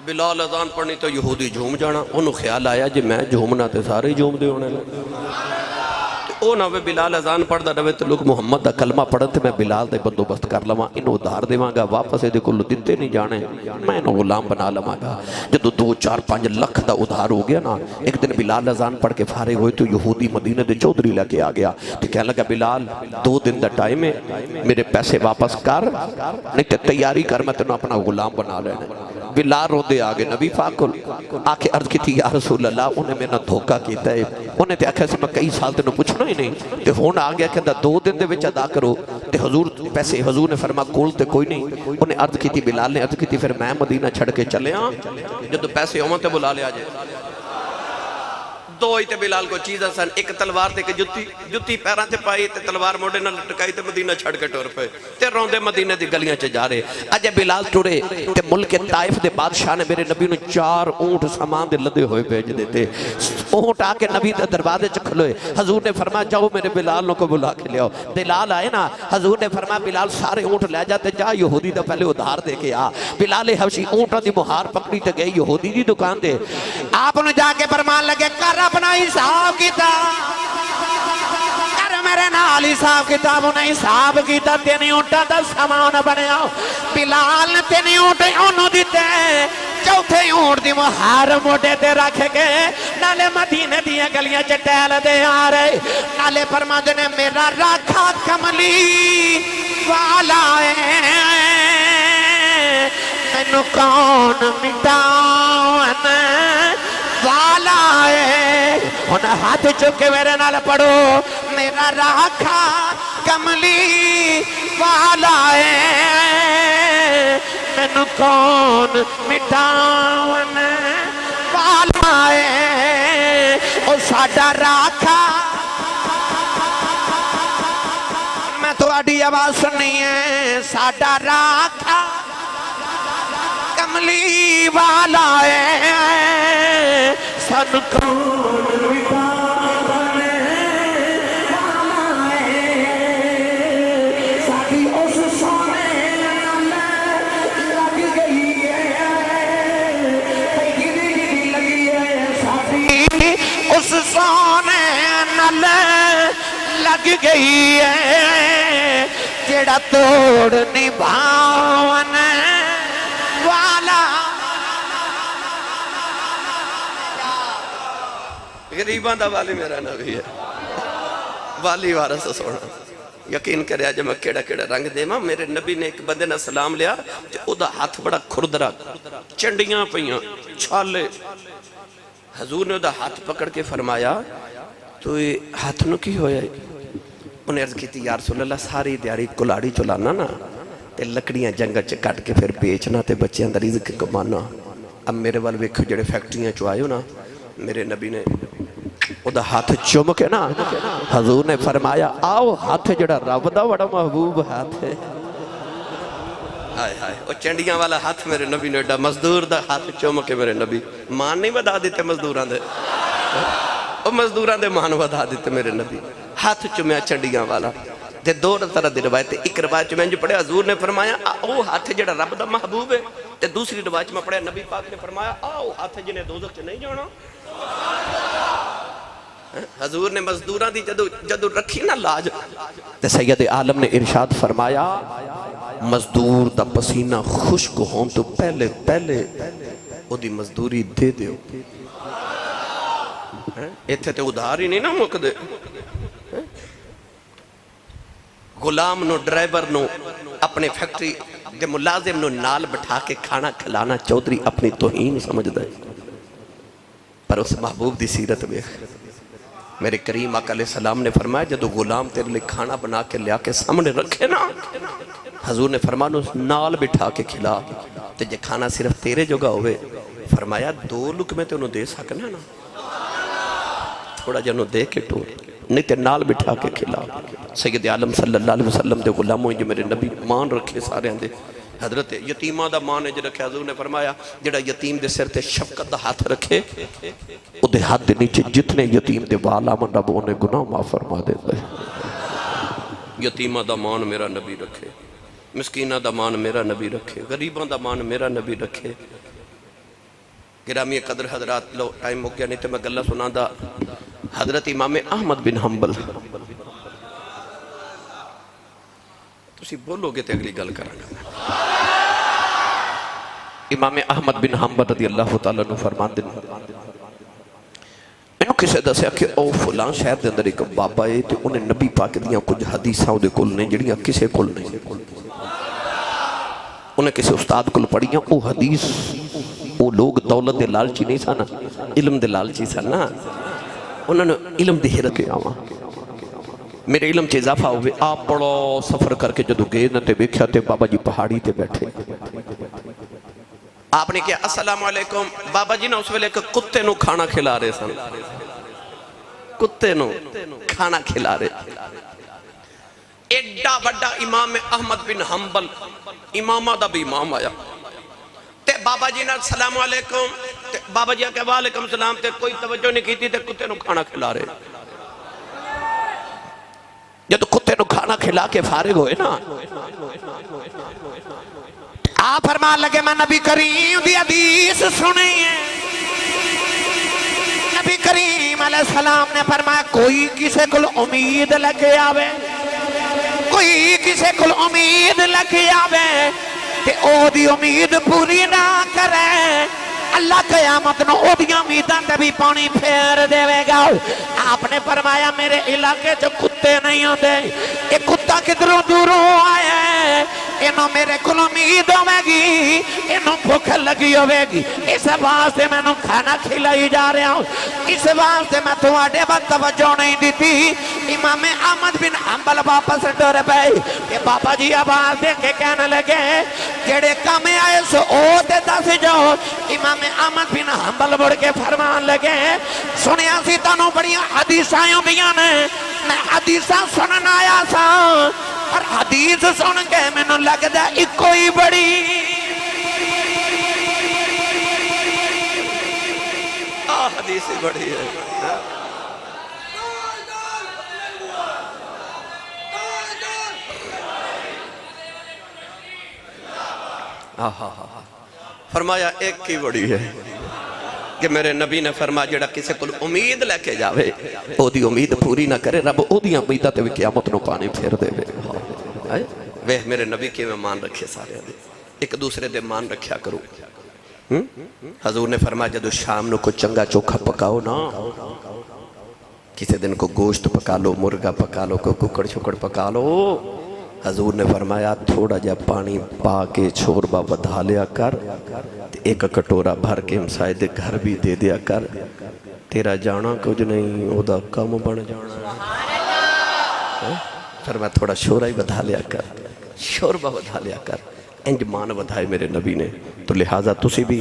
بلال اذان پڑھنی تو یہودی جھوم جانا، انہوں خیال آیا جی میں جھومنا تے سارے جھوم دے ہونے لگے، او نہ بلال اذان پڑھ دا رہے تو لوگ محمد دا کلمہ پڑھن تے میں بلال دے بندوبست کر لواں، انہوں ادھار دے مانگا واپس دے کلو دیتے نہیں جانے، میں انہوں غلام بنا لواں۔ جدو 2-4-5 لکھ دا ادھار ہو گیا نا، ایک دن بلال اذان پڑھ کے فارغ ہوئے تو یہودی مدینہ دے چودھری لے کے آ گیا تو کہنے لگا بلال 2 دن دا ٹائم ہے، میرے پیسے واپس کر نہیں تے تیاری کر، میں تینوں اپنا غلام بنا لینا۔ بلال رو دے آگے نبی پاک کو آکے عرض کی تھی یا رسول اللہ انہیں میں نہ دھوکہ کیتا ہے، انہیں تے آکھا سے میں کئی سال تے نہ پوچھنا ہی نہیں تے ہون آگیا کہ 2 دن دے وچ ادا کرو تے حضور پیسے حضور نے فرما کول تے کوئی نہیں، انہیں عرض کی تھی بلال نے عرض کی تھی پھر میں مدینہ چھڑ کے چلے ہاں جب پیسے ہوماں تے بلا لے آجے۔ 2 ہی تے بلال کو چیزہ سن، ایک تلوار تے کہ جتی پیران تے پائی تے تلوار موڑے نہ لٹکائی تے مدینہ چھڑ کے ٹور پہ تے روندے مدینہ دی گلیاں چے جا رہے۔ اجے بلال ٹورے تے ملک طائف دے بادشاہ نے میرے نبی نے 4 اونٹ سامان دے لدے ہوئے بھیج دیتے، اونٹ آ کے نبی دے دروازے چ کھلوئے، حضور نے فرمایا جاؤ میرے بلال کو بلا کے لے آؤ۔ بلال آئے نا، حضور نے فرمایا بلال سارے اونٹ لے جاتے جا یہودی دا پہلے ادھار دے کے آ۔ بلال حبشی اونٹاں دی مہار پکڑی تے گئی یہودی دی دکان دے، آپ نے جا کے فرمان لگے کر اپنا حساب کتاب کر میرے نال حساب کتاب، انہیں حساب کیتا 3 اونٹاں دا سامان بنیا، بلال نے 3 اونٹ انہوں دیتے، 4تھے اونٹ دی مہار موڑے تے رکھ کے نالے مدینے دیا گلیاں چٹیل دے آ رہے، نالے فرماندے نے میرا راکھا کملی والا ہے مینوں کون مٹاون والا ہے، انہیں ہاتھ چکے میرے نال پڑھو میرا راکھا کملی والا ہے مینوں کون مٹاون والا ہے، او ساڈا راکھا میں تو آڈی آواز سننی ہے، ساڈا راکھا کملی والا ہے سن کون مٹاون والا ہے، ساڈی اس سونے لگ گئی ہے، گری لگی ہے ساڈی اس سونے نال لگ گئی ہے، جڑا توڑ نبھاون والا۔ غریباں دا والی میرا نبی ہے، والی وارث سونا یقین کریا جب میں کیڑا کیڑا رنگ دے ماں میرے نبی نے ایک بندے نے سلام لیا او دا ہاتھ بڑا کھردرا چنڈیاں پئیاں چھالے حضور نے او دا ہاتھ پکڑ کے فرمایا تو یہ ہاتھ نو کی ہویا انہیں عرض کی تھی یا رسول اللہ ساری دیاری کلاڑی چلانا نا تے لکڑیاں جنگل چ کٹ کے پھر بیچنا تے بچے اندر رزق کمانا اب میرے وال ویکھو جڑے فیکٹریاں چوائیو نا میرے نبی نے او دا ہاتھ چوم کے نا حضور نے فرمایا آؤ ہاتھ جڑا رب دا بڑا محبوب ہاتھ ہے آئے آئے او چنڈیاں والا ہاتھ میرے نبی نے اڈا مزدور دا ہاتھ چوم کے میرے نبی مان نہیں بدا دیتے مزدوران دے او مزدوران دے مان بدا دیتے میرے نبی ہاتھ چومیا چنڈیاں والا دے دو طرح دی روایت ایک روایت میں جو پڑھے حضور نے فرمایا او ہاتھ جڑا رب دا محبوب ہے تے دوسری روایت میں پڑھے نبی پاک نے فرمایا آؤ ہاتھ جنہیں دوزخ چ نہیں جانا حضور نے مزدوران دی جدو رکھی نا لاج تے سید عالم نے ارشاد فرمایا مزدور دا پسینہ خشک ہون تو پہلے او دی مزدوری دے دیو ایتھے تے ادھار ہی نہیں نا مک دے غلام نو ڈرائیور نو اپنے فیکٹری دے ملازم نو نال بٹھا کے کھانا کھلانا چودھری اپنی توہین سمجھ دے پر اس محبوب دی سیرت میں میرے کریم آقا علیہ السلام نے فرمایا جدو غلام تیرے لئے کھانا بنا کے لیا کے سامنے رکھے نا حضور نے فرمایا اس نال بٹھا کے کھلا تے جے کھانا صرف تیرے جگہ ہوئے فرمایا 2 لقمے تے انہوں دے سکنا نا تھوڑا جنہوں دے کے ٹور نہیں تے نال بٹھا کے کھلا سید عالم صلی اللہ علیہ وسلم دے غلاموں جو میرے نبی مان رکھے سارے ہیں دے حضرت یتیمہ دا مان جو رکھے حضور نے فرمایا جڑا یتیم دے سر تے شفقت دا ہاتھ رکھے او دے ہاتھ دے نیچے جتنے یتیم دے والا من رب انہیں گناہ معاف فرما دے یتیمہ دا مان میرا نبی رکھے مسکینہ دا مان میرا نبی رکھے غریباں دا مان میرا نبی رکھے گرامی قدر حضرات لو ٹائم ہو گیا نہیں تو میں گلہ سنا دا حضرت امام احمد بن حنبل تسی بولو گے تے اگلی گل کرانا امام احمد بن حنبل رضی اللہ تعالیٰ نے فرمان دن انہوں کسے دسیا کہ او فلان شہر دے اندر ایک بابا ہے تو انہیں نبی پاک دیاں کچھ حدیثاں دے کل نہیں جڑیاں کسے کل نہیں انہیں کسے استاد کل پڑھیاں او حدیث وہ لوگ دولت دے لالچی نہیں سانا علم دے لالچی سانا انہوں نے علم دے حیرت کے آواں میرے علم چے اضافہ ہوئے آپ بڑا سفر کر کے جدو گئے نتے بیکھیا تے بابا جی پہاڑی تے بیٹھے آپ نے کہا السلام علیکم بابا جی نا اس ویلے کتے نو کھانا کھلا رہے سن کتے نو کھانا کھلا رہے ایڈا بڑا امام احمد بن حنبل امامہ دا بھی امام آیا تے بابا جی نا السلام علیکم تے بابا جی کہا وعلیکم السلام تے کوئی توجہ نہیں کی تھی تے کتے نو کھانا کھلا رہے جب کتے نو کھانا کھلا کے فارغ ہوئے نا آپ فرمان لگے میں نبی کریم دی حدیث سنی ہے نبی کریم علیہ السلام نے فرمایا کوئی کسے کل امید لگے آوے کوئی کسے کل امید لگے آوے کہ او دی امید پوری نہ کرے اللہ قیامت نو او دی امیدان تے بھی پانی پھیر دے گا آپ نے فرمایا میرے علاقے جو کتے نہیں ہوتے یہ کتا کدھروں دوروں آیا ہے انہوں میرے کل امید ہوئے گی انہوں بھوک لگی ہوئے گی اس واسطے میں انہوں کھانا کھلائی جا رہا ہوں اس واسطے میں تمہارے بعد توجہ نہیں دیتی امام احمد بن حنبل واپس ڈر پئے کہ بابا جی آواز دے کے کہنے لگے جڑے کام آئے سو او تے دس جو امام احمد بن حنبل بڑھ کے فرمان لگے سنیا سی تانوں بڑی حدیثاں بیان ہیں میں حدیثاں سنن آیا سا اور حدیث سن کے میں نے لگ دا ایک کوئی بڑی حدیث بڑی ہے فرمایا ایک کی بڑی ہے کہ میرے نبی نے فرمایا جڑا کسے کو امید لے کے جاوے او دی امید پوری نہ کرے رب او دی امیدہ تے قیامت نو پانی پھیر دے وہ میرے نبی کے میں مان رکھے سارے دے ایک دوسرے دے مان رکھیا کرو حضور نے فرمایا جدو شام نو کو چنگا چوکھا پکاؤ نا کسی دن کو گوشت پکا لو، مرغا پکا لو، کو ککڑ شکڑ پکا لو، حضور نے فرمایا تھوڑا جا پانی پا کے چھوربا بدھا لیا کر، ایک کٹورا بھر کے ہمسائے دے گھر بھی دے دیا کر، تیرا جانا کچھ نہیں، او دا کم بن جانا ہے۔ فرمایا تھوڑا شورا ہی بدھا لیا کر، شوربا بدھا لیا کر، انج مان بدھائے میرے نبی نے۔ تو لہٰذا تسی بھی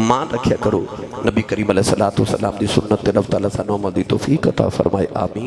مان رکھیا کرو، نبی کریم علیہ السلام دی سنت رب تعالیٰ سانو عمل دی توفیق عطا فرمائے، آمین۔